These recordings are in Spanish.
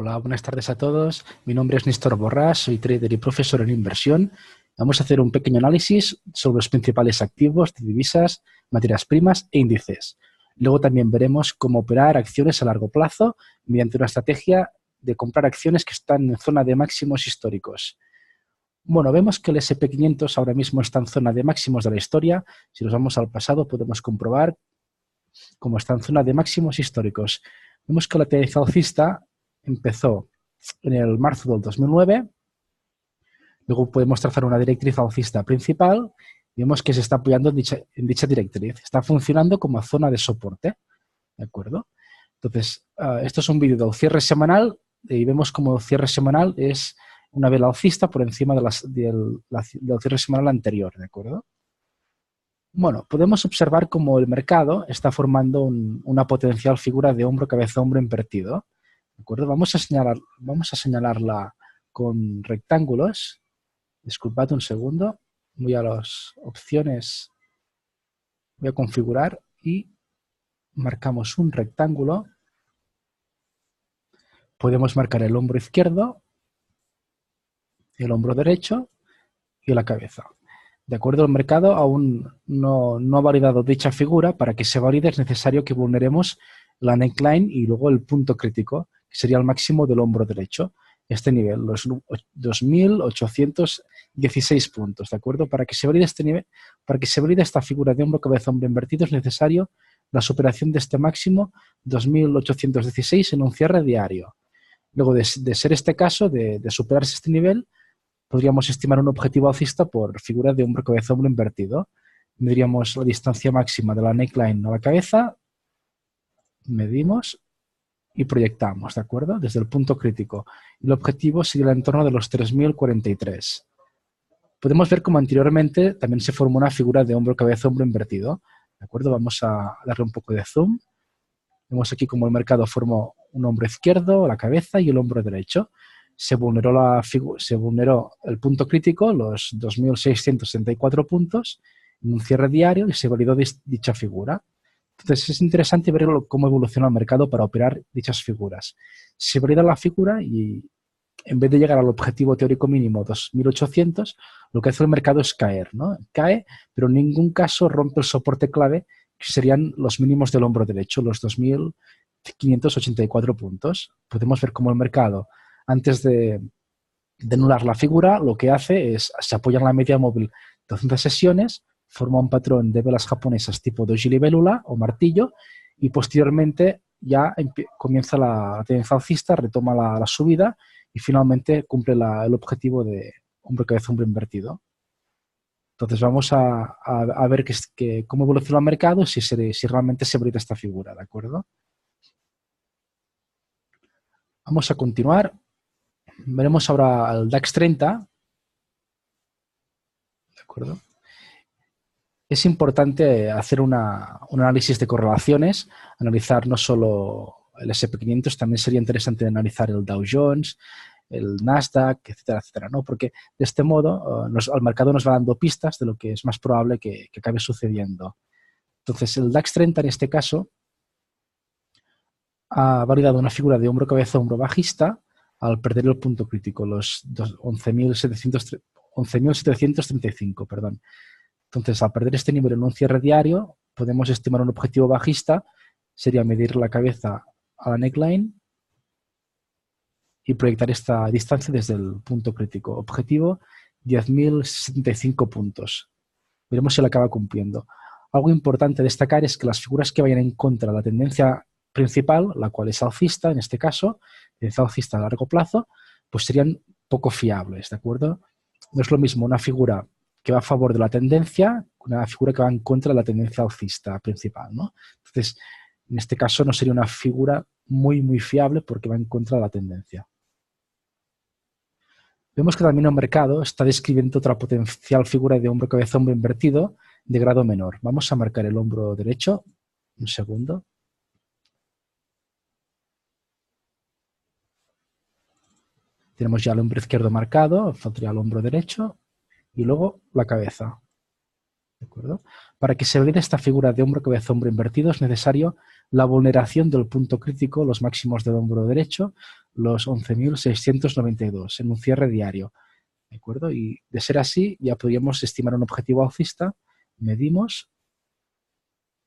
Hola, buenas tardes a todos. Mi nombre es Néstor Borrás, soy trader y profesor en inversión. Vamos a hacer un pequeño análisis sobre los principales activos de divisas, materias primas e índices. Luego también veremos cómo operar acciones a largo plazo mediante una estrategia de comprar acciones que están en zona de máximos históricos. Bueno, vemos que el SP500 ahora mismo está en zona de máximos de la historia. Si nos vamos al pasado podemos comprobar cómo está en zona de máximos históricos. Vemos que la tendencia alcista empezó en el marzo del 2009, luego podemos trazar una directriz alcista principal y vemos que se está apoyando en dicha directriz. Está funcionando como zona de soporte, ¿de acuerdo? Entonces, esto es un vídeo del cierre semanal y vemos como el cierre semanal es una vela alcista por encima del cierre semanal anterior, ¿de acuerdo? Bueno, podemos observar cómo el mercado está formando una potencial figura de hombro, cabeza, hombro invertido. ¿De acuerdo? Vamos a señalarla con rectángulos. Disculpad un segundo. Voy a las opciones, voy a configurar y marcamos un rectángulo. Podemos marcar el hombro izquierdo, el hombro derecho y la cabeza. De acuerdo, el mercado aún no ha validado dicha figura. Para que se valide es necesario que vulneremos la neckline y luego el punto crítico, que sería el máximo del hombro derecho. Este nivel, los 2.816 puntos, ¿de acuerdo? Para que se valide este nivel, para que se valide esta figura de hombro, cabeza, hombro invertido, es necesario la superación de este máximo 2.816 en un cierre diario. Luego de ser este caso, de superarse este nivel, podríamos estimar un objetivo alcista por figura de hombro, cabeza, hombro invertido. Mediríamos la distancia máxima de la neckline a la cabeza, medimos y proyectamos, ¿de acuerdo? Desde el punto crítico. El objetivo sería en torno de los 3.043. Podemos ver como anteriormente también se formó una figura de hombro, cabeza, hombro invertido, ¿de acuerdo? Vamos a darle un poco de zoom. Vemos aquí como el mercado formó un hombro izquierdo, la cabeza y el hombro derecho. Se vulneró el punto crítico, los 2.664 puntos, en un cierre diario y se validó dicha figura. Entonces es interesante ver cómo evoluciona el mercado para operar dichas figuras. Se valida la figura y en vez de llegar al objetivo teórico mínimo 2.800, lo que hace el mercado es caer, ¿no? Cae, pero en ningún caso rompe el soporte clave, que serían los mínimos del hombro derecho, los 2.584 puntos. Podemos ver cómo el mercado, antes de anular la figura, lo que hace es, se apoya en la media móvil de 200 sesiones, forma un patrón de velas japonesas tipo doji libélula o martillo y posteriormente ya comienza la tendencia alcista, retoma la subida y finalmente cumple el objetivo de hombro, cabeza, hombro invertido. Entonces vamos a ver cómo evoluciona el mercado, si realmente se abre esta figura, ¿de acuerdo? Vamos a continuar. Veremos ahora el DAX 30, ¿de acuerdo? Es importante hacer un análisis de correlaciones, analizar no solo el SP500, también sería interesante analizar el Dow Jones, el Nasdaq, etcétera, etcétera, ¿no? Porque de este modo el mercado nos va dando pistas de lo que es más probable que acabe sucediendo. Entonces, el DAX 30 en este caso ha validado una figura de hombro, cabeza, hombro bajista al perder el punto crítico, los 11.735, perdón. Entonces, al perder este nivel en un cierre diario, podemos estimar un objetivo bajista, sería medir la cabeza a la neckline y proyectar esta distancia desde el punto crítico. Objetivo, 10.065 puntos. Veremos si lo acaba cumpliendo. Algo importante a destacar es que las figuras que vayan en contra de la tendencia principal, la cual es alcista, en este caso, tendencia alcista a largo plazo, pues serían poco fiables, ¿de acuerdo? No es lo mismo una figura que va a favor de la tendencia que una figura que va en contra de la tendencia alcista principal, ¿no? Entonces, en este caso no sería una figura muy, muy fiable porque va en contra de la tendencia. Vemos que también el mercado está describiendo otra potencial figura de hombro, cabeza, hombro invertido de grado menor. Vamos a marcar el hombro derecho. Un segundo. Tenemos ya el hombro izquierdo marcado, faltaría el hombro derecho y luego la cabeza. ¿De acuerdo? Para que se valide esta figura de hombro, cabeza, hombro invertido es necesario la vulneración del punto crítico, los máximos del hombro derecho, los 11.692 en un cierre diario. ¿De acuerdo? Y de ser así, ya podríamos estimar un objetivo alcista, medimos,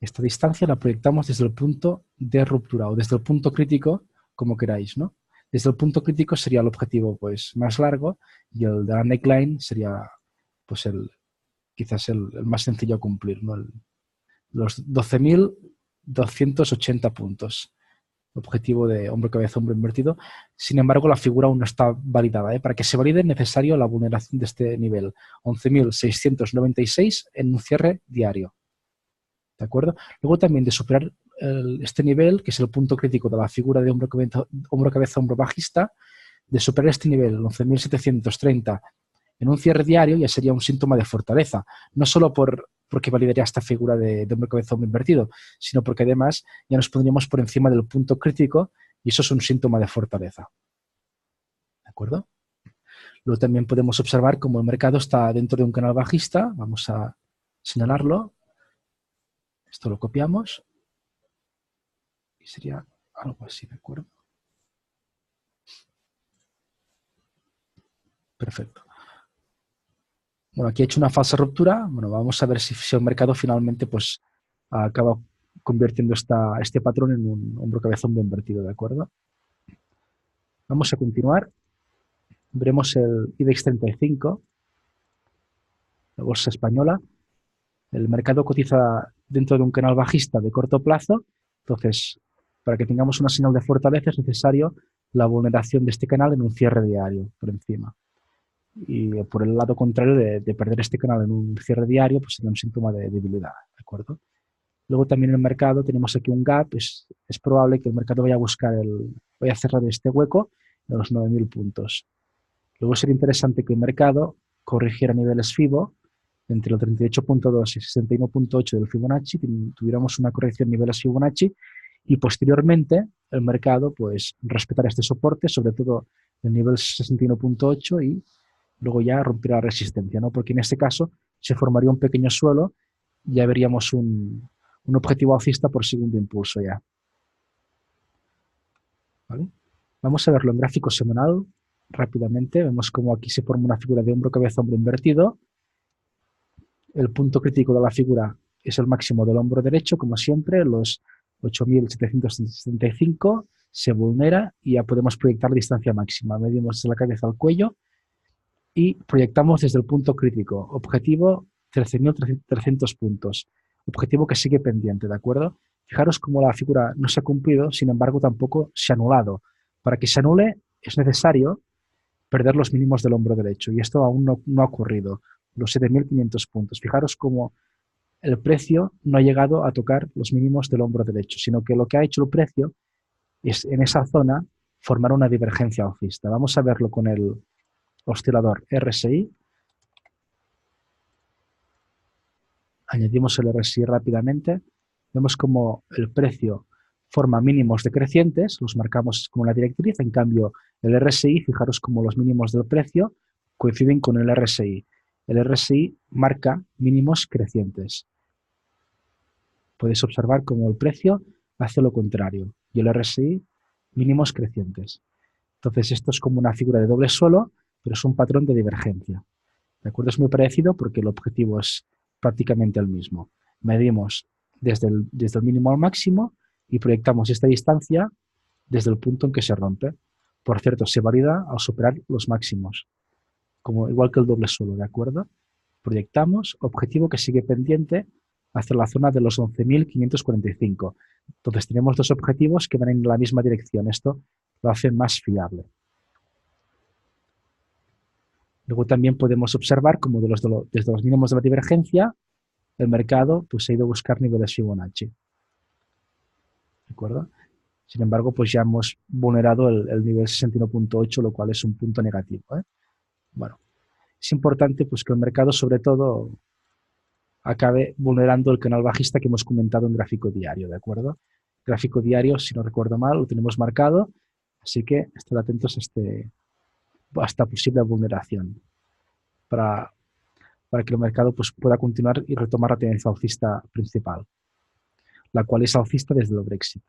esta distancia la proyectamos desde el punto de ruptura o desde el punto crítico, como queráis, ¿no? Desde el punto crítico sería el objetivo pues, más largo y el de la neckline sería pues, quizás el más sencillo a cumplir, ¿no? Los 12.280 puntos. Objetivo de hombro, cabeza, hombro invertido. Sin embargo, la figura aún no está validada. Para que se valide es necesario la vulneración de este nivel, 11.696 en un cierre diario. ¿De acuerdo? Luego también de superar este nivel, que es el punto crítico de la figura de hombro, cabeza, hombro bajista, de superar este nivel, 11.730 en un cierre diario, ya sería un síntoma de fortaleza. No solo porque validaría esta figura de hombro, cabeza, hombro invertido, sino porque además ya nos pondríamos por encima del punto crítico y eso es un síntoma de fortaleza. ¿De acuerdo? Luego también podemos observar cómo el mercado está dentro de un canal bajista. Vamos a señalarlo. Esto lo copiamos. Y sería algo así, ¿de acuerdo? Perfecto. Bueno, aquí he hecho una falsa ruptura. Bueno, vamos a ver si el mercado finalmente pues acaba convirtiendo este patrón en un hombro, cabeza, hombro invertido, ¿de acuerdo? Vamos a continuar. Veremos el IBEX 35, la bolsa española. El mercado cotiza dentro de un canal bajista de corto plazo. Entonces, para que tengamos una señal de fortaleza es necesario la vulneración de este canal en un cierre diario por encima. Y por el lado contrario de perder este canal en un cierre diario, pues sería un síntoma de debilidad, ¿de acuerdo? Luego también en el mercado tenemos aquí un gap, es probable que el mercado vaya a buscar vaya a cerrar este hueco de los 9.000 puntos. Luego sería interesante que el mercado corrigiera niveles FIBO entre el 38.2 y 61.8 del Fibonacci, tuviéramos una corrección de niveles Fibonacci y posteriormente el mercado pues respetará este soporte, sobre todo el nivel 61.8 y luego ya romperá la resistencia, ¿no? Porque en este caso se formaría un pequeño suelo y ya veríamos un objetivo alcista por segundo impulso ya. ¿Vale? Vamos a verlo en gráfico semanal rápidamente. Vemos cómo aquí se forma una figura de hombro, cabeza, hombro invertido. El punto crítico de la figura es el máximo del hombro derecho, como siempre, los 8.775 se vulnera y ya podemos proyectar la distancia máxima. Medimos desde la cabeza al cuello y proyectamos desde el punto crítico. Objetivo 13.300 puntos. Objetivo que sigue pendiente, ¿de acuerdo? Fijaros cómo la figura no se ha cumplido, sin embargo tampoco se ha anulado. Para que se anule es necesario perder los mínimos del hombro derecho y esto aún no ha ocurrido. Los 7.500 puntos. Fijaros cómo el precio no ha llegado a tocar los mínimos del hombro derecho, sino que lo que ha hecho el precio es en esa zona formar una divergencia alcista. Vamos a verlo con el oscilador RSI. Añadimos el RSI rápidamente. Vemos como el precio forma mínimos decrecientes, los marcamos como una directriz. En cambio, el RSI, fijaros como los mínimos del precio coinciden con el RSI. El RSI marca mínimos crecientes. Podéis observar cómo el precio hace lo contrario y el RSI mínimos crecientes. Entonces, esto es como una figura de doble suelo, pero es un patrón de divergencia. ¿De acuerdo? Es muy parecido porque el objetivo es prácticamente el mismo. Medimos desde el mínimo al máximo y proyectamos esta distancia desde el punto en que se rompe. Por cierto, se valida al superar los máximos, igual que el doble suelo, ¿de acuerdo? Proyectamos, objetivo que sigue pendiente hacia la zona de los 11.545. Entonces tenemos dos objetivos que van en la misma dirección. Esto lo hace más fiable. Luego también podemos observar cómo desde los mínimos de la divergencia el mercado pues, ha ido a buscar niveles Fibonacci. ¿De acuerdo? Sin embargo, pues ya hemos vulnerado el nivel 61.8, lo cual es un punto negativo. Bueno, es importante pues, que el mercado sobre todo acabe vulnerando el canal bajista que hemos comentado en gráfico diario, ¿de acuerdo? Gráfico diario, si no recuerdo mal, lo tenemos marcado, así que estén atentos a esta posible vulneración. Para para que el mercado pues, pueda continuar y retomar la tendencia alcista principal, la cual es alcista desde el Brexit.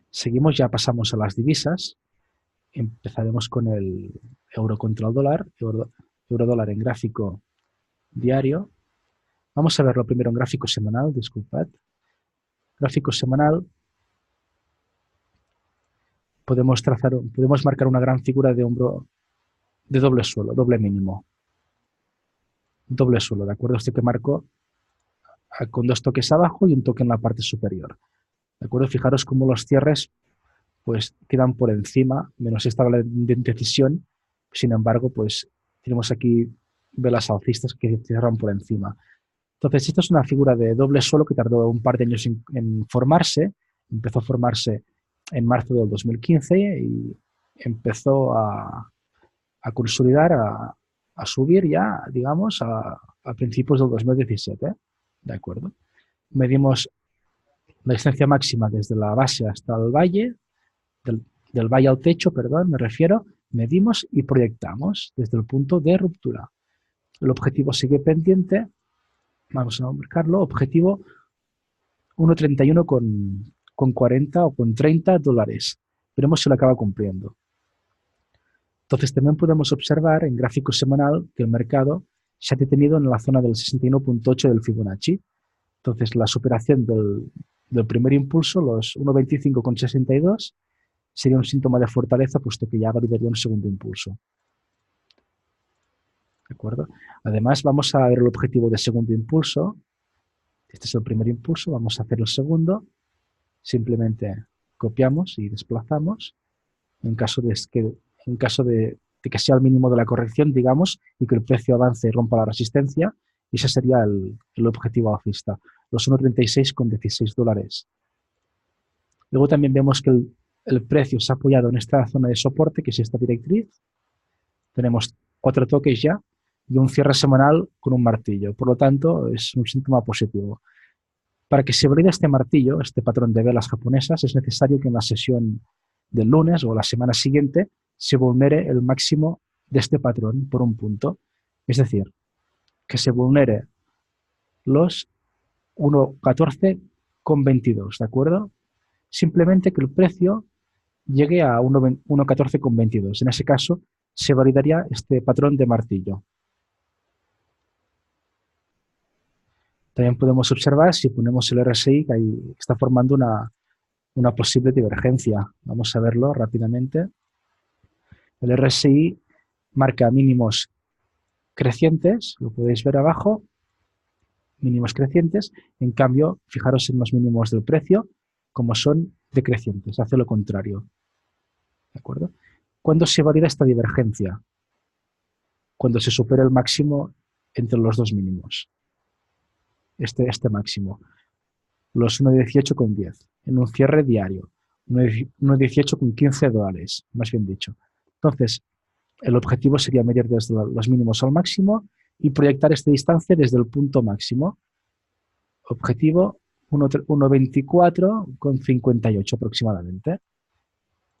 Seguimos, ya pasamos a las divisas. Empezaremos con el euro contra el dólar, euro dólar en gráfico diario. Vamos a verlo primero en gráfico semanal, disculpad. Gráfico semanal, podemos marcar una gran figura de hombro de doble suelo, doble mínimo. Doble suelo, ¿de acuerdo? Este que marco con dos toques abajo y un toque en la parte superior. ¿De acuerdo? Fijaros cómo los cierres pues quedan por encima, menos esta decisión. Sin embargo, pues tenemos aquí velas alcistas que cierran por encima. Entonces, esta es una figura de doble suelo que tardó un par de años en formarse. Empezó a formarse en marzo del 2015 y empezó a consolidar, a subir ya, digamos, a principios del 2017. ¿De acuerdo? Medimos la distancia máxima desde la base hasta el valle, del valle al techo, perdón, me refiero, medimos y proyectamos desde el punto de ruptura. El objetivo sigue pendiente, vamos a marcarlo, objetivo 1.31 con 40 o con 30 dólares. Veremos si lo acaba cumpliendo. Entonces también podemos observar en gráfico semanal que el mercado se ha detenido en la zona del 61.8 del Fibonacci. Entonces la superación del primer impulso, los 1.25,62, sería un síntoma de fortaleza, puesto que ya validaría un segundo impulso. ¿De acuerdo? Además, vamos a ver el objetivo de segundo impulso. Este es el primer impulso, vamos a hacer el segundo. Simplemente copiamos y desplazamos. En caso de que sea el mínimo de la corrección, digamos, y que el precio avance y rompa la resistencia, ese sería el objetivo alcista, los 1.36,16 dólares. Luego también vemos que el precio se ha apoyado en esta zona de soporte, que es esta directriz. Tenemos 4 toques ya y un cierre semanal con un martillo. Por lo tanto, es un síntoma positivo. Para que se valide este martillo, este patrón de velas japonesas, es necesario que en la sesión del lunes o la semana siguiente se vulnere el máximo de este patrón por un punto. Es decir, que se vulnere los 1.14,22, ¿de acuerdo? Simplemente que el precio llegue a 1.14,22. En ese caso, se validaría este patrón de martillo. También podemos observar, si ponemos el RSI, que ahí está formando una posible divergencia. Vamos a verlo rápidamente. El RSI marca mínimos crecientes, lo podéis ver abajo, mínimos crecientes. En cambio, fijaros en los mínimos del precio, como son decrecientes, hace lo contrario. ¿De acuerdo? ¿Cuándo se valida esta divergencia? Cuando se supera el máximo entre los dos mínimos. Este máximo. Los 1.18,10 en un cierre diario. 1.18,15 dólares, más bien dicho. Entonces, el objetivo sería medir desde los mínimos al máximo y proyectar esta distancia desde el punto máximo. Objetivo 1.24,58 aproximadamente.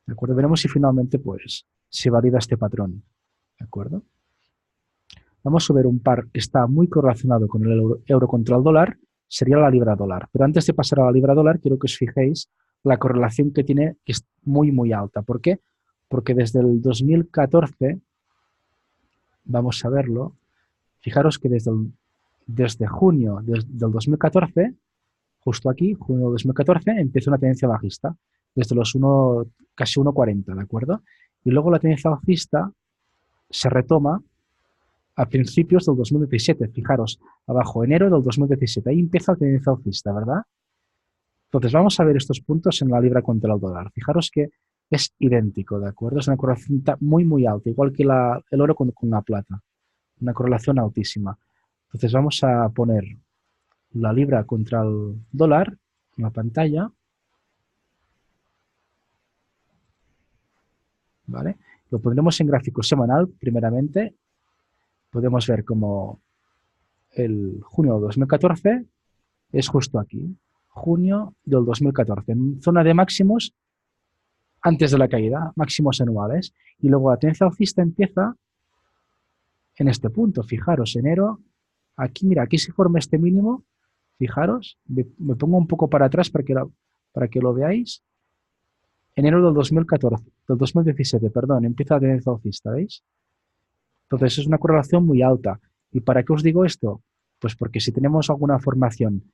¿De acuerdo? Veremos si finalmente pues, se valida este patrón. ¿De acuerdo? Vamos a ver un par que está muy correlacionado con el euro contra el dólar, sería la libra dólar. Pero antes de pasar a la libra dólar, quiero que os fijéis la correlación que tiene, que es muy, muy alta. ¿Por qué? Porque desde el 2014, vamos a verlo, fijaros que desde junio del 2014, justo aquí, junio del 2014, empieza una tendencia bajista, desde los casi 1,40, ¿de acuerdo? Y luego la tendencia bajista se retoma a principios del 2017, fijaros, abajo, enero del 2017, ahí empieza la tendencia alcista, ¿verdad? Entonces vamos a ver estos puntos en la libra contra el dólar. Fijaros que es idéntico, ¿de acuerdo? Es una correlación muy, muy alta, igual que el oro con la plata, una correlación altísima. Entonces vamos a poner la libra contra el dólar en la pantalla, ¿vale? Lo pondremos en gráfico semanal, primeramente. Podemos ver como el junio de 2014 es justo aquí, junio del 2014, en zona de máximos antes de la caída, máximos anuales, y luego la tendencia alcista empieza en este punto. Fijaros, enero, aquí, mira, aquí se forma este mínimo. Fijaros, me pongo un poco para atrás para que lo veáis. Enero del 2014, del 2017, perdón, empieza la tendencia alcista, ¿veis? Entonces es una correlación muy alta. ¿Y para qué os digo esto? Pues porque si tenemos alguna formación,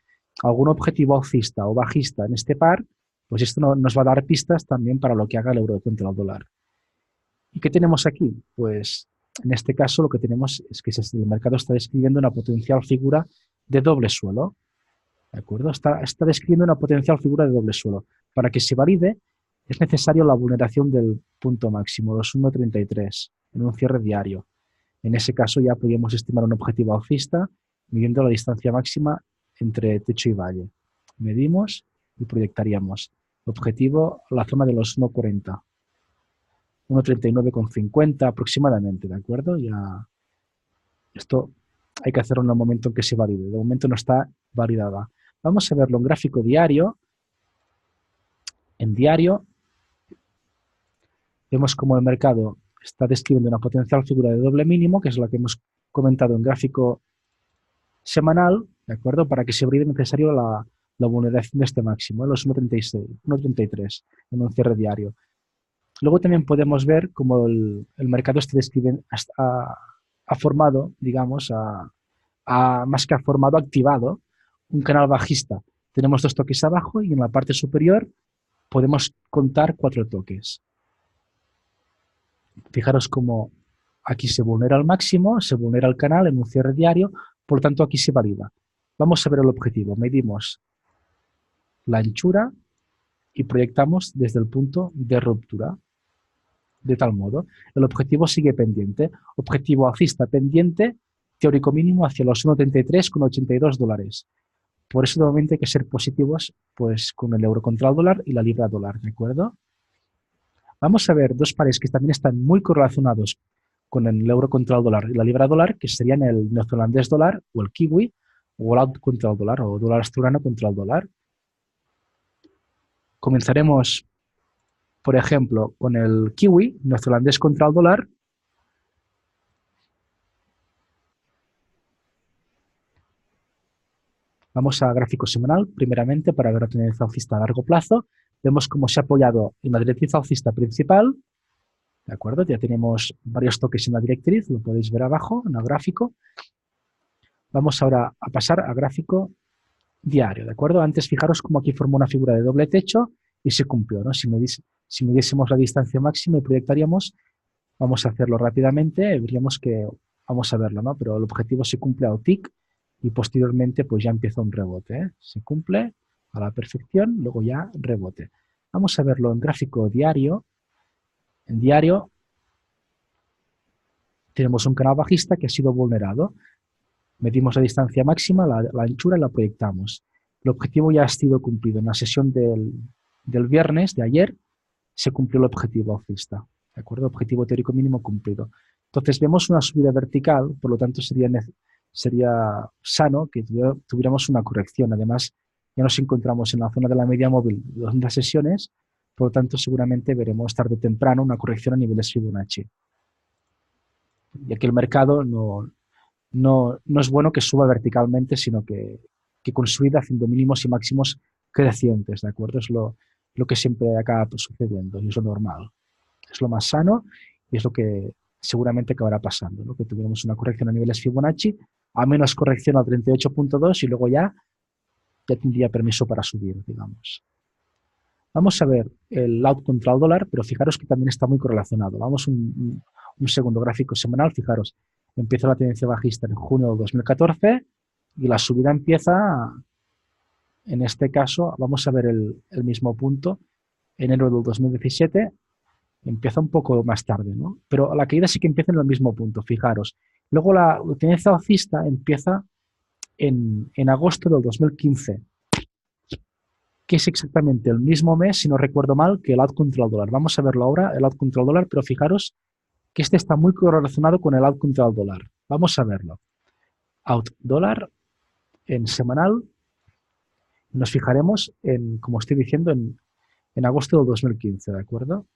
algún objetivo alcista o bajista en este par, pues esto nos va a dar pistas también para lo que haga el euro contra el dólar. ¿Y qué tenemos aquí? Pues en este caso lo que tenemos es que el mercado está describiendo una potencial figura de doble suelo. ¿De acuerdo? Está describiendo una potencial figura de doble suelo. Para que se valide es necesario la vulneración del punto máximo, los 1.33, en un cierre diario. En ese caso ya podríamos estimar un objetivo alcista midiendo la distancia máxima entre techo y valle. Medimos y proyectaríamos. Objetivo, la zona de los 1.40. 1.39,50 aproximadamente, ¿de acuerdo? Ya esto hay que hacerlo en el momento en que se valide. De momento no está validada. Vamos a verlo en gráfico diario. En diario vemos como el mercado está describiendo una potencial figura de doble mínimo, que es la que hemos comentado en gráfico semanal, ¿de acuerdo? Para que se valide necesario la vulneración de este máximo, los 1.36, 1.33 en un cierre diario. Luego también podemos ver cómo el mercado ha formado, digamos, más que ha formado, ha activado un canal bajista. Tenemos 2 toques abajo y en la parte superior podemos contar 4 toques. Fijaros cómo aquí se vulnera el máximo, se vulnera el canal en un cierre diario, por lo tanto aquí se valida. Vamos a ver el objetivo. Medimos la anchura y proyectamos desde el punto de ruptura. De tal modo, el objetivo sigue pendiente. Objetivo alcista pendiente, teórico mínimo hacia los 1.33,82 dólares. Por eso, nuevamente, hay que ser positivos pues, con el euro contra el dólar y la libra dólar, ¿de acuerdo? Vamos a ver 2 pares que también están muy correlacionados con el euro contra el dólar y la libra dólar, que serían el neozelandés dólar o el kiwi, o el AUD contra el dólar, o dólar australiano contra el dólar. Comenzaremos, por ejemplo, con el kiwi, neozelandés contra el dólar. Vamos a gráfico semanal, primeramente, para ver la tendencia alcista a largo plazo. Vemos cómo se ha apoyado en la directriz alcista principal. ¿De acuerdo? Ya tenemos varios toques en la directriz, lo podéis ver abajo en el gráfico. Vamos ahora a pasar a gráfico diario, ¿de acuerdo? Antes fijaros cómo aquí formó una figura de doble techo y se cumplió, ¿no? Si midiésemos la distancia máxima y proyectaríamos, vamos a hacerlo rápidamente, veríamos que, vamos a verlo, ¿no? Pero el objetivo se cumple al tick y posteriormente pues ya empieza un rebote, ¿eh? Se cumple a la perfección, luego ya rebote. Vamos a verlo en gráfico diario. En diario tenemos un canal bajista que ha sido vulnerado. Medimos la distancia máxima, la anchura y la proyectamos. El objetivo ya ha sido cumplido. En la sesión del viernes, de ayer, se cumplió el objetivo alcista. ¿De acuerdo? Objetivo teórico mínimo cumplido. Entonces vemos una subida vertical, por lo tanto sería sano que tuviéramos una corrección. Además, ya nos encontramos en la zona de la media móvil de 200 sesiones, por lo tanto seguramente veremos tarde o temprano una corrección a niveles Fibonacci. Ya que el mercado no es bueno que suba verticalmente, sino que consolida haciendo mínimos y máximos crecientes, ¿de acuerdo? Es lo que siempre acaba sucediendo y es lo normal. Es lo más sano y es lo que seguramente acabará pasando, ¿no? Que tuviéramos una corrección a niveles Fibonacci, a menos corrección al 38.2 y luego ya tendría permiso para subir, digamos. Vamos a ver el AUD contra el dólar, pero fijaros que también está muy correlacionado. Vamos un segundo gráfico semanal, fijaros. Empieza la tendencia bajista en junio de 2014 y la subida empieza, en este caso, vamos a ver el mismo punto, enero del 2017, empieza un poco más tarde, ¿no? Pero la caída sí que empieza en el mismo punto, fijaros. Luego la tendencia bajista empieza en agosto del 2015, que es exactamente el mismo mes, si no recuerdo mal, que el AUD contra el dólar. Vamos a verlo ahora, el AUD contra el dólar, pero fijaros que este está muy correlacionado con el AUD contra el dólar. Vamos a verlo. AUD dólar en semanal, nos fijaremos en, como estoy diciendo, en agosto del 2015, ¿de acuerdo?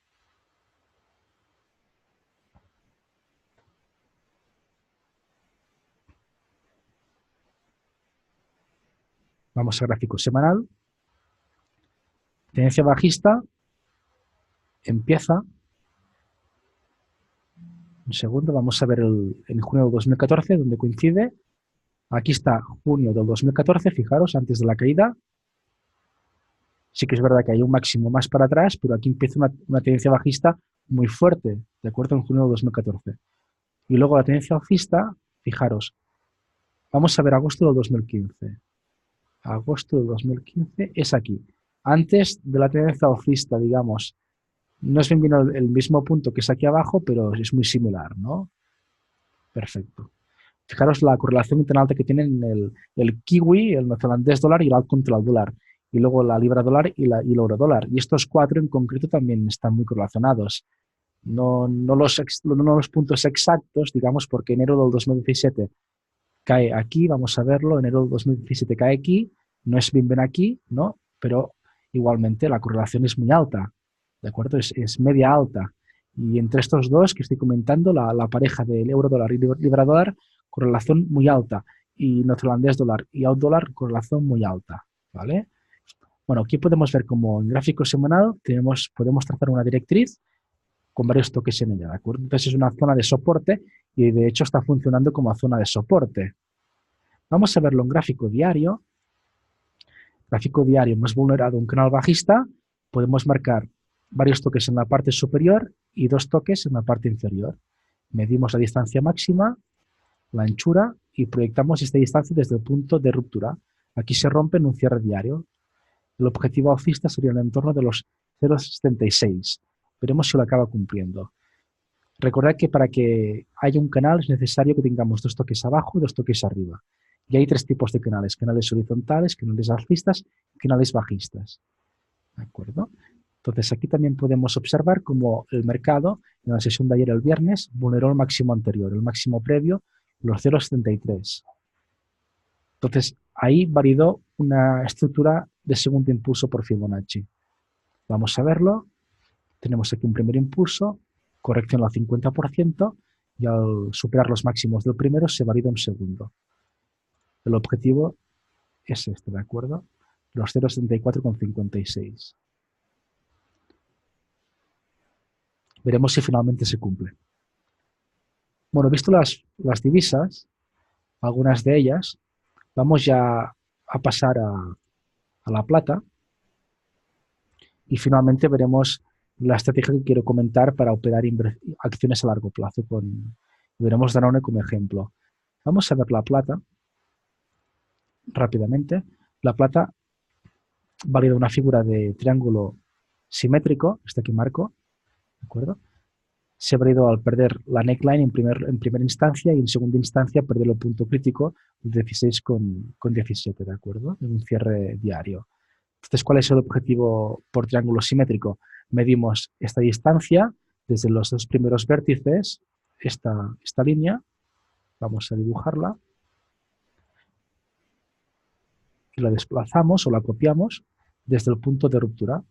Vamos al gráfico semanal. Tendencia bajista empieza. Un segundo, vamos a ver en junio de 2014, donde coincide. Aquí está junio del 2014, fijaros, antes de la caída. Sí que es verdad que hay un máximo más para atrás, pero aquí empieza una tendencia bajista muy fuerte, ¿de acuerdo? En junio de 2014. Y luego la tendencia alcista, fijaros, vamos a ver agosto del 2015. Agosto del 2015 es aquí. Antes de la tendencia alcista, digamos, no es bien el mismo punto que es aquí abajo, pero es muy similar, ¿no? Perfecto. Fijaros la correlación tan alta que tienen el kiwi, el neozelandés dólar y el alt contra el dólar. Y luego la libra dólar y el euro dólar. Y estos cuatro en concreto también están muy correlacionados. No los puntos exactos, digamos, porque enero del 2017 cae aquí, vamos a verlo, enero del 2017 cae aquí, no es bien aquí, ¿no? Pero igualmente la correlación es muy alta, ¿de acuerdo? Es media alta. Y entre estos dos que estoy comentando, la pareja del euro dólar y libra dólar, correlación muy alta. Y neozelandés dólar y alt dólar, correlación muy alta, ¿vale? Bueno, aquí podemos ver como en gráfico semanal podemos trazar una directriz con varios toques en ella, ¿de acuerdo? Entonces es una zona de soporte y de hecho está funcionando como zona de soporte. Vamos a verlo en gráfico diario. Gráfico diario, hemos vulnerado un canal bajista, podemos marcar varios toques en la parte superior y 2 toques en la parte inferior. Medimos la distancia máxima, la anchura y proyectamos esta distancia desde el punto de ruptura. Aquí se rompe en un cierre diario. El objetivo alcista sería en el entorno de los 0,76. Veremos si lo acaba cumpliendo. Recordad que para que haya un canal es necesario que tengamos 2 toques abajo y 2 toques arriba. Y hay 3 tipos de canales: canales horizontales, canales alcistas y canales bajistas. ¿De acuerdo? Entonces aquí también podemos observar cómo el mercado en la sesión de ayer el viernes vulneró el máximo anterior, el máximo previo, los 0,73. Entonces ahí validó una estructura de segundo impulso por Fibonacci. Vamos a verlo. Tenemos aquí un primer impulso, corrección al 50% y al superar los máximos del primero se valida un segundo. El objetivo es este, ¿de acuerdo? Los 0,74,56. Veremos si finalmente se cumple. Bueno, visto las divisas, algunas de ellas, vamos ya a pasar a la plata y finalmente veremos la estrategia que quiero comentar para operar acciones a largo plazo. Veremos Danone como ejemplo. Vamos a ver la plata rápidamente. La plata valida una figura de triángulo simétrico, este que marco, ¿de acuerdo? Se ha valido al perder la neckline en primera instancia y en segunda instancia perder el punto crítico de 16,17, ¿de acuerdo? En un cierre diario. Entonces, ¿cuál es el objetivo por triángulo simétrico? Medimos esta distancia desde los 2 primeros vértices, esta línea, vamos a dibujarla, y la desplazamos o la copiamos desde el punto de ruptura,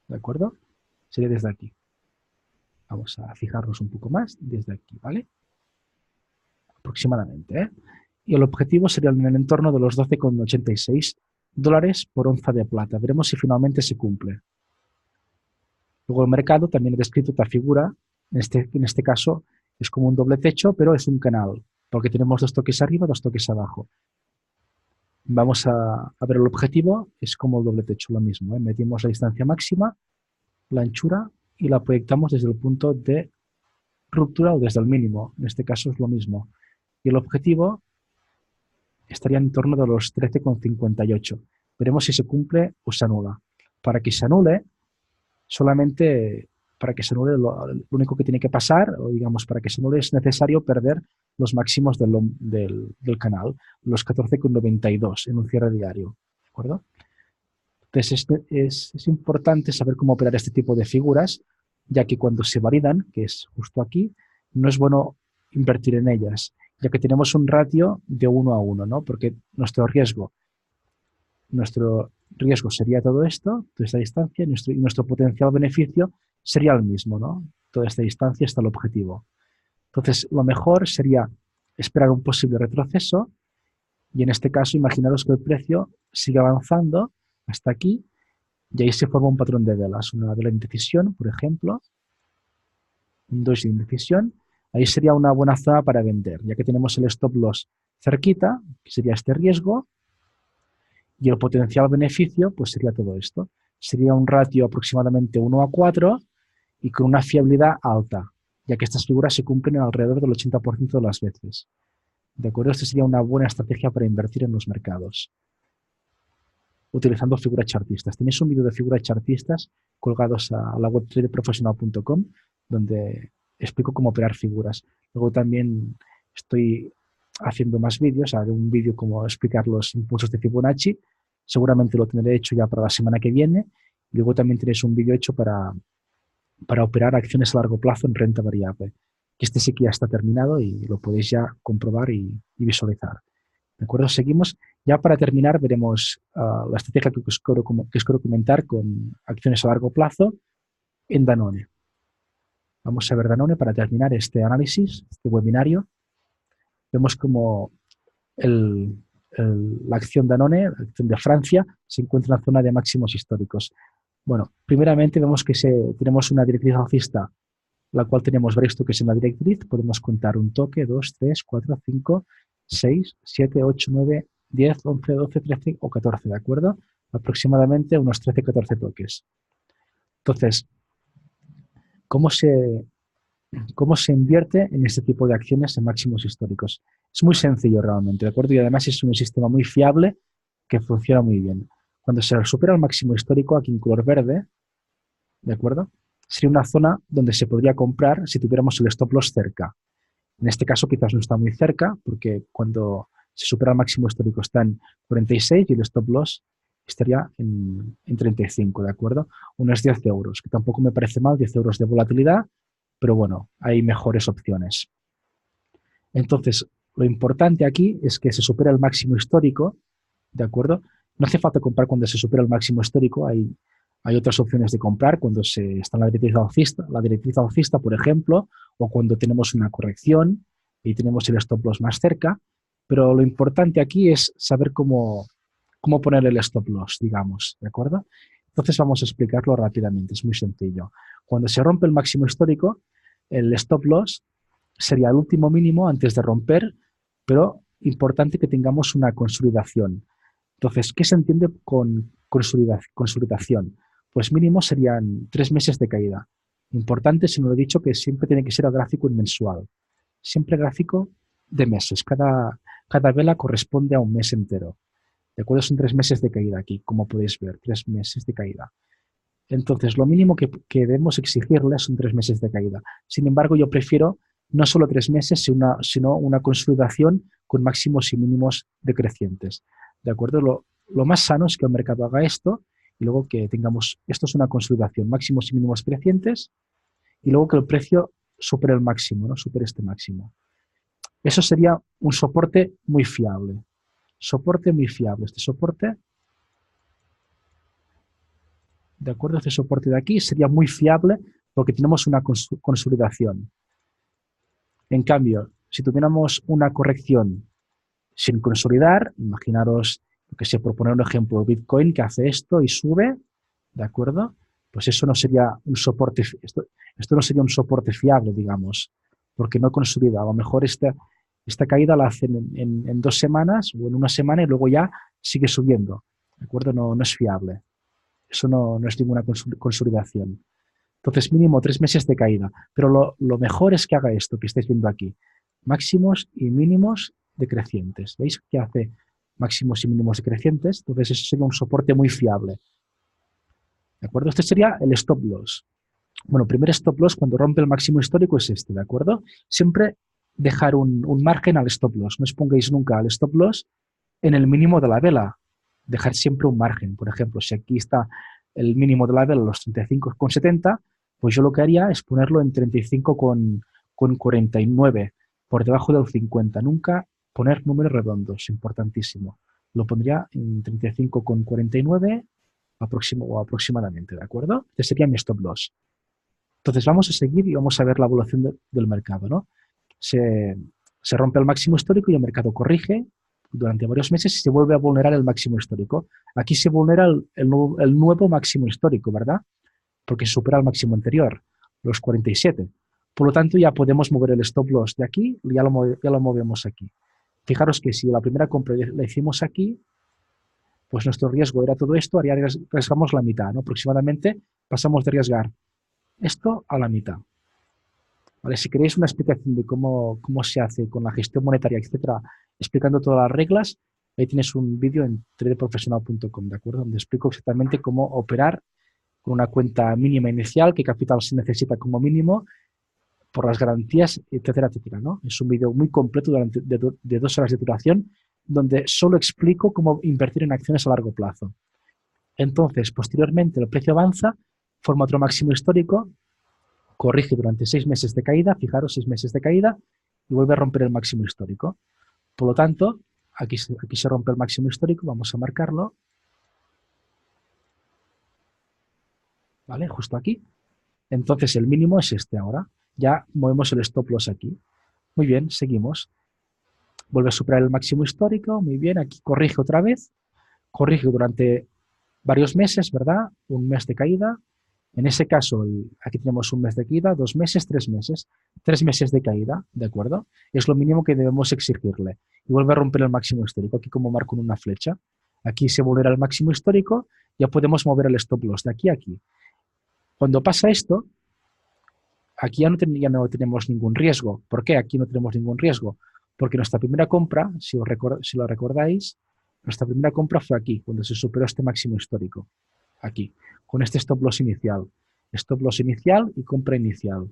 ¿de acuerdo? Sería desde aquí. Vamos a fijarnos un poco más desde aquí, ¿vale? Aproximadamente, ¿eh? Y el objetivo sería en el entorno de los 12,86 dólares por onza de plata. Veremos si finalmente se cumple. Luego el mercado también ha descrito esta figura, en este caso es como un doble techo, pero es un canal, porque tenemos 2 toques arriba, 2 toques abajo. Vamos a ver el objetivo, es como el doble techo, lo mismo, ¿eh? Medimos la distancia máxima, la anchura y la proyectamos desde el punto de ruptura o desde el mínimo, en este caso es lo mismo. Y el objetivo estaría en torno de los 13,58. Veremos si se cumple o se anula. Para que se anule, lo único que tiene que pasar, o digamos, para que se anule es necesario perder los máximos del canal, los 14,92 en un cierre diario, ¿de acuerdo? Entonces es importante saber cómo operar este tipo de figuras, ya que cuando se validan, que es justo aquí, no es bueno invertir en ellas, ya que tenemos un ratio de 1 a 1, ¿no? Porque nuestro riesgo sería todo esto, toda esta distancia, y nuestro potencial beneficio sería el mismo, ¿no? Toda esta distancia hasta el objetivo. Entonces, lo mejor sería esperar un posible retroceso Y en este caso, imaginaros que el precio sigue avanzando hasta aquí y ahí se forma un patrón de velas, una vela de indecisión, por ejemplo, un 2 de indecisión. Ahí sería una buena zona para vender, ya que tenemos el stop loss cerquita, que sería este riesgo, y el potencial beneficio, pues sería todo esto. Sería un ratio aproximadamente 1:4 y con una fiabilidad alta, ya que estas figuras se cumplen en alrededor del 80% de las veces. ¿De acuerdo? Esta sería una buena estrategia para invertir en los mercados, utilizando figuras chartistas. Tenéis un vídeo de figuras chartistas colgados a la web traderprofesional.com donde explico cómo operar figuras. Luego también estoy haciendo más vídeos, haré un vídeo como explicar los impulsos de Fibonacci, seguramente lo tendré hecho ya para la semana que viene. Y luego también tenéis un vídeo hecho para operar acciones a largo plazo en renta variable. Este sí que ya está terminado y lo podéis ya comprobar y visualizar. ¿De acuerdo? Seguimos. Ya para terminar veremos la estrategia que os quiero comentar con acciones a largo plazo en Danone. Vamos a ver Danone para terminar este análisis, este webinario. Vemos como la acción Danone, la acción de Francia, se encuentra en la zona de máximos históricos. Bueno, primeramente vemos que tenemos una directriz alcista, la cual tenemos varios toques en la directriz. Podemos contar un toque, 2, 3, 4, 5, 6, 7, 8, 9, 10, 11, 12, 13 o 14, ¿de acuerdo? Aproximadamente unos 13, 14 toques. Entonces, ¿cómo se invierte en este tipo de acciones en máximos históricos? Es muy sencillo realmente, ¿de acuerdo? Y además es un sistema muy fiable que funciona muy bien. Cuando se supera el máximo histórico, aquí en color verde, ¿de acuerdo? Sería una zona donde se podría comprar si tuviéramos el stop loss cerca. En este caso quizás no está muy cerca, porque cuando se supera el máximo histórico está en 46 y el stop loss estaría en 35, ¿de acuerdo? Unos 10 euros, que tampoco me parece mal, 10 euros de volatilidad, pero bueno, hay mejores opciones. Entonces, lo importante aquí es que se supera el máximo histórico, ¿de acuerdo? No hace falta comprar cuando se supera el máximo histórico, hay otras opciones de comprar cuando está en la directriz alcista, por ejemplo, o cuando tenemos una corrección y tenemos el stop loss más cerca, pero lo importante aquí es saber cómo poner el stop loss, digamos, ¿de acuerdo? Entonces vamos a explicarlo rápidamente, es muy sencillo. Cuando se rompe el máximo histórico, el stop loss sería el último mínimo antes de romper, pero importante que tengamos una consolidación. Entonces, ¿qué se entiende con consolidación? Pues mínimo serían 3 meses de caída. Importante, si no lo he dicho, que siempre tiene que ser a gráfico mensual. Siempre gráfico de meses. Cada vela corresponde a un mes entero. ¿De acuerdo? Son 3 meses de caída aquí, como podéis ver, 3 meses de caída. Entonces, lo mínimo que debemos exigirle son 3 meses de caída. Sin embargo, yo prefiero no solo 3 meses, sino una consolidación con máximos y mínimos decrecientes. ¿De acuerdo? Lo más sano es que el mercado haga esto y luego que tengamos, esto es una consolidación, máximos y mínimos crecientes, y luego que el precio supere el máximo, ¿no? Supere este máximo. Eso sería un soporte muy fiable. Soporte muy fiable. Este soporte, ¿de acuerdo? Este soporte de aquí sería muy fiable porque tenemos una consolidación. En cambio, si tuviéramos una corrección sin consolidar, imaginaros que se propone un ejemplo, Bitcoin que hace esto y sube, ¿de acuerdo? Pues eso no sería un soporte, esto no sería un soporte fiable, digamos, porque no consolida. A lo mejor esta caída la hacen en 2 semanas o en 1 semana y luego ya sigue subiendo, ¿de acuerdo? No es fiable. Eso no es ninguna consolidación. Entonces, mínimo 3 meses de caída. Pero lo mejor es que haga esto que estáis viendo aquí. Máximos y mínimos decrecientes. ¿Veis que hace máximos y mínimos decrecientes? Entonces, eso sería un soporte muy fiable. ¿De acuerdo? Este sería el stop loss. Bueno, primer stop loss cuando rompe el máximo histórico es este, ¿de acuerdo? Siempre dejar un margen al stop loss. No os pongáis nunca al stop loss en el mínimo de la vela. Dejar siempre un margen. Por ejemplo, si aquí está el mínimo de la vela, los 35,70, pues yo lo que haría es ponerlo en 35,49, por debajo del 50. Nunca poner números redondos, importantísimo. Lo pondría en 35,49 aproximadamente, ¿de acuerdo? Este sería mi stop loss. Entonces vamos a seguir y vamos a ver la evolución del mercado, ¿no? Se rompe el máximo histórico y el mercado corrige, durante varios meses y se vuelve a vulnerar el máximo histórico. Aquí se vulnera el nuevo máximo histórico, ¿verdad? Porque supera el máximo anterior, los 47. Por lo tanto, ya podemos mover el stop loss de aquí, ya lo movemos aquí. Fijaros que si la primera compra la hicimos aquí, pues nuestro riesgo era todo esto, ahora arriesgamos la mitad, ¿no? Aproximadamente pasamos de arriesgar esto a la mitad. ¿Vale? Si queréis una explicación de cómo se hace con la gestión monetaria, etcétera, explicando todas las reglas, ahí tienes un vídeo en traderprofesional.com, ¿de acuerdo? Donde explico exactamente cómo operar con una cuenta mínima inicial, qué capital se necesita como mínimo, por las garantías, etcétera, etcétera, ¿no? Es un vídeo muy completo de 2 horas de duración, donde solo explico cómo invertir en acciones a largo plazo. Entonces, posteriormente, el precio avanza, forma otro máximo histórico, corrige durante 6 meses de caída, fijaros, 6 meses de caída, y vuelve a romper el máximo histórico. Por lo tanto, aquí se rompe el máximo histórico, vamos a marcarlo, ¿vale? Justo aquí. Entonces, el mínimo es este ahora. Ya movemos el stop loss aquí. Muy bien, seguimos. Vuelve a superar el máximo histórico, muy bien, aquí corrige otra vez, corrige durante varios meses, ¿verdad? Un mes de caída. En ese caso, aquí tenemos un mes de caída, 2 meses, 3 meses. 3 meses de caída, ¿de acuerdo? Es lo mínimo que debemos exigirle. Y vuelve a romper el máximo histórico, aquí como marco en una flecha. Aquí se volverá el máximo histórico, ya podemos mover el stop loss de aquí a aquí. Cuando pasa esto, aquí ya no tenemos ningún riesgo. ¿Por qué aquí no tenemos ningún riesgo? Porque nuestra primera compra, si lo recordáis, nuestra primera compra fue aquí, cuando se superó este máximo histórico. Aquí, con este stop loss inicial. Stop loss inicial y compra inicial.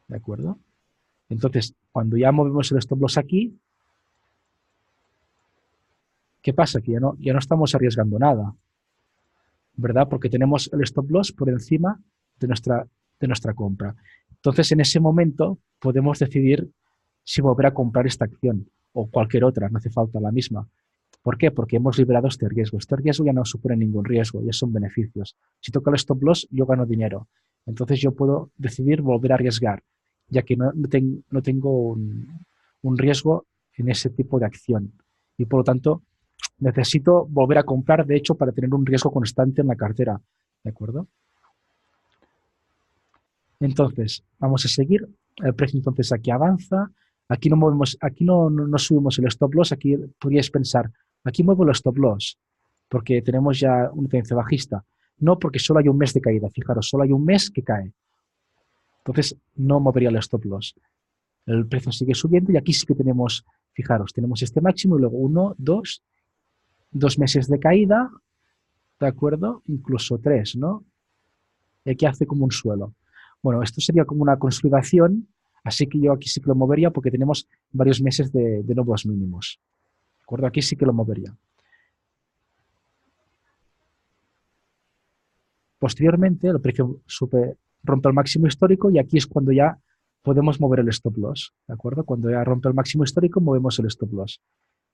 ¿De acuerdo? Entonces, cuando ya movemos el stop loss aquí, ¿qué pasa? Que ya no estamos arriesgando nada, ¿verdad? Porque tenemos el stop loss por encima de nuestra compra. Entonces, en ese momento podemos decidir si volver a comprar esta acción o cualquier otra, no hace falta la misma. ¿Por qué? Porque hemos liberado este riesgo. Este riesgo ya no supone ningún riesgo, ya son beneficios. Si toca el stop loss, yo gano dinero. Entonces yo puedo decidir volver a arriesgar, ya que no tengo un riesgo en ese tipo de acción. Y por lo tanto, necesito volver a comprar, de hecho, para tener un riesgo constante en la cartera. ¿De acuerdo? Entonces, vamos a seguir. El precio entonces aquí avanza. Aquí no movemos, aquí no subimos el stop loss. Aquí podríais pensar, aquí muevo el stop loss porque tenemos ya una tendencia bajista. No, porque solo hay un mes de caída. Fijaros, solo hay un mes que cae. Entonces, no movería el stop loss. El precio sigue subiendo y aquí sí que tenemos, fijaros, tenemos este máximo y luego 1, 2 meses de caída, ¿de acuerdo? Incluso 3, ¿no? Y aquí hace como un suelo. Bueno, esto sería como una consolidación, así que yo aquí sí que lo movería porque tenemos varios meses de nuevos mínimos. ¿De acuerdo? Aquí sí que lo movería. Posteriormente, el precio rompe el máximo histórico y aquí es cuando ya podemos mover el stop loss. ¿De acuerdo? Cuando ya rompe el máximo histórico, movemos el stop loss.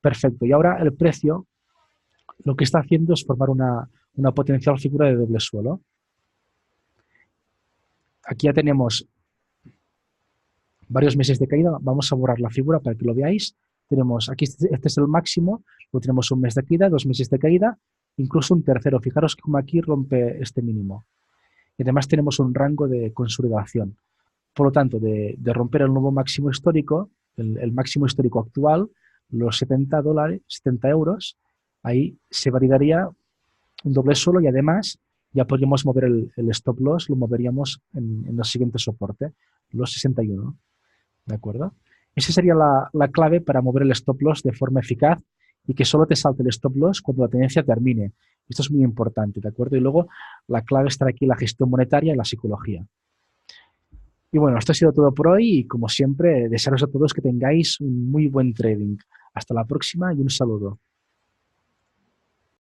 Perfecto. Y ahora el precio lo que está haciendo es formar una potencial figura de doble suelo. Aquí ya tenemos varios meses de caída. Vamos a borrar la figura para que lo veáis. Tenemos aquí, este es el máximo, luego tenemos un mes de caída, 2 meses de caída, incluso un tercero. Fijaros como aquí rompe este mínimo. Y además tenemos un rango de consolidación. Por lo tanto, de romper el nuevo máximo histórico, el máximo histórico actual, los $70, 70 euros, ahí se validaría un doble suelo y además ya podríamos mover el stop loss, lo moveríamos en el siguiente soporte, los 61. ¿De acuerdo? Esa sería la clave para mover el stop loss de forma eficaz y que solo te salte el stop loss cuando la tendencia termine. Esto es muy importante, ¿de acuerdo? Y luego la clave estará aquí la gestión monetaria y la psicología. Y bueno, esto ha sido todo por hoy y como siempre, desearos a todos que tengáis un muy buen trading. Hasta la próxima y un saludo.